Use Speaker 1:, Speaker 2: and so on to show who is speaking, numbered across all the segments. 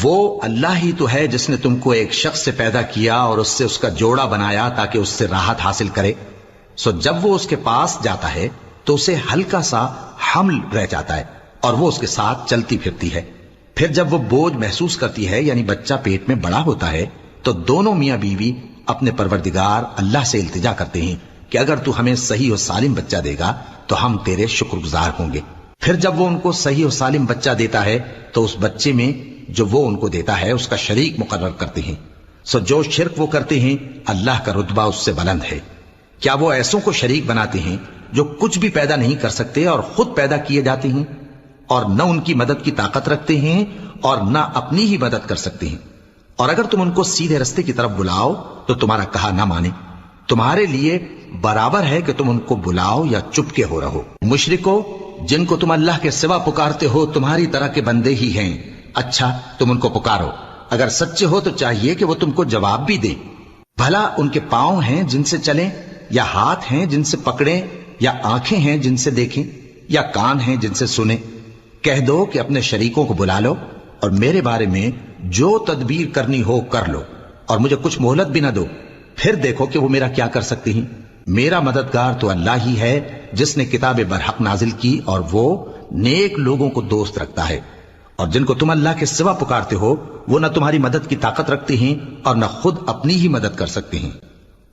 Speaker 1: وہ اللہ ہی تو ہے جس نے تم کو ایک شخص سے پیدا کیا اور اس سے اس کا جوڑا بنایا تاکہ اس سے راحت حاصل کرے. سو جب وہ اس کے پاس جاتا ہے تو اسے ہلکا سا حمل رہ جاتا ہے اور وہ اس کے ساتھ چلتی پھرتی ہے. پھر جب وہ بوجھ محسوس کرتی ہے یعنی بچہ پیٹ میں بڑا ہوتا ہے تو دونوں میاں بیوی اپنے پروردگار اللہ سے التجا کرتے ہیں کہ اگر تو ہمیں صحیح و سالم بچہ دے گا تو ہم تیرے شکر گزار ہوں گے. پھر جب وہ ان کو صحیح و سالم بچہ دیتا ہے تو اس بچے میں جو وہ ان کو دیتا ہے اس کا شریک مقرر کرتے ہیں. سو جو شرک وہ کرتے ہیں اللہ کا رتبہ اس سے بلند ہے. کیا وہ ایسوں کو شریک بناتے ہیں جو کچھ بھی پیدا نہیں کر سکتے اور خود پیدا کیے جاتے ہیں اور نہ ان کی مدد کی طاقت رکھتے ہیں اور نہ اپنی ہی مدد کر سکتے ہیں؟ اور اگر تم ان کو سیدھے رستے کی طرف بلاؤ تو تمہارا کہا نہ مانے. تمہارے لیے برابر ہے کہ تم ان کو بلاؤ یا چپکے ہو رہو. مشرکو جن کو تم اللہ کے سوا پکارتے ہو تمہاری طرح کے بندے ہی ہیں. اچھا تم ان کو پکارو، اگر سچے ہو تو چاہیے کہ وہ تم کو جواب بھی دیں. بھلا ان کے پاؤں ہیں جن سے چلیں، یا ہاتھ ہیں جن سے پکڑیں، یا آنکھیں ہیں جن سے دیکھیں، یا کان ہیں جن سے سنیں؟ کہہ دو کہ اپنے شریکوں کو بلا لو اور میرے بارے میں جو تدبیر کرنی ہو کر لو اور مجھے کچھ مہلت بھی نہ دو، پھر دیکھو کہ وہ میرا کیا کر سکتی ہیں. میرا مددگار تو اللہ ہی ہے جس نے کتاب برحق نازل کی اور وہ نیک لوگوں کو دوست رکھتا ہے. اور جن کو تم اللہ کے سوا پکارتے ہو وہ نہ تمہاری مدد کی طاقت رکھتے ہیں اور نہ خود اپنی ہی مدد کر سکتے ہیں.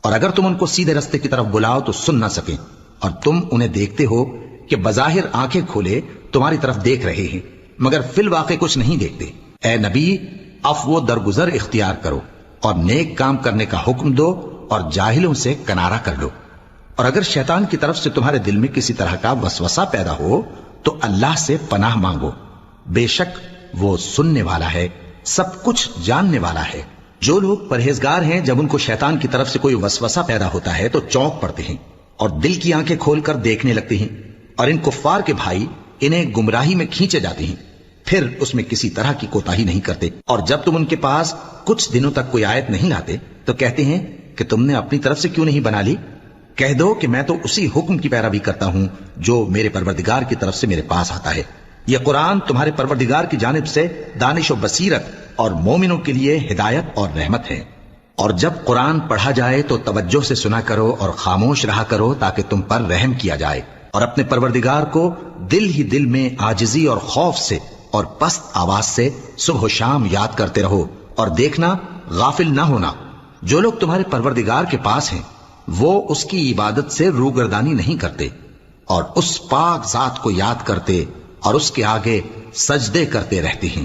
Speaker 1: اور اگر تم ان کو سیدھے رستے کی طرف بلاؤ تو سن نہ سکیں اور تم انہیں دیکھتے ہو کہ بظاہر آنکھیں کھولے تمہاری طرف دیکھ رہے ہیں مگر فی الواقع کچھ نہیں دیکھتے. اے نبی عفو و درگزر اختیار کرو اور نیک کام کرنے کا حکم دو اور جاہلوں سے کنارہ کر لو. اور اگر شیطان کی طرف سے تمہارے دل میں کسی طرح کا وسوسہ پیدا ہو تو اللہ سے پناہ مانگو، بے شک وہ سننے والا ہے، سب کچھ جاننے والا ہے. جو لوگ پرہیزگار ہیں جب ان کو شیطان کی طرف سے کوئی وسوسہ پیدا ہوتا ہے تو چونک پڑتے ہیں اور دل کی آنکھیں کھول کر دیکھنے لگتے ہیں، اور ان کفار کے بھائی انہیں گمراہی میں کھینچے جاتے ہیں، پھر اس میں کسی طرح کی کوتاہی نہیں کرتے. اور جب تم ان کے پاس کچھ دنوں تک کوئی آیت نہیں لاتے تو کہتے ہیں کہ تم نے اپنی طرف سے کیوں نہیں بنا لی. کہہ دو کہ میں تو اسی حکم کی پیروی کرتا ہوں جو میرے پروردگار کی طرف سے میرے پاس آتا ہے. یہ قرآن تمہارے پروردگار کی جانب سے دانش و بصیرت اور مومنوں کے لیے ہدایت اور رحمت ہے. اور جب قرآن پڑھا جائے تو توجہ سے سنا کرو اور خاموش رہا کرو تاکہ تم پر رحم کیا جائے. اور اپنے پروردگار کو دل ہی دل میں عاجزی اور خوف سے اور پست آواز سے صبح و شام یاد کرتے رہو اور دیکھنا غافل نہ ہونا. جو لوگ تمہارے پروردگار کے پاس ہیں وہ اس کی عبادت سے روگردانی نہیں کرتے اور اس پاک ذات کو یاد کرتے اور اس کے آگے سجدے کرتے رہتے ہیں.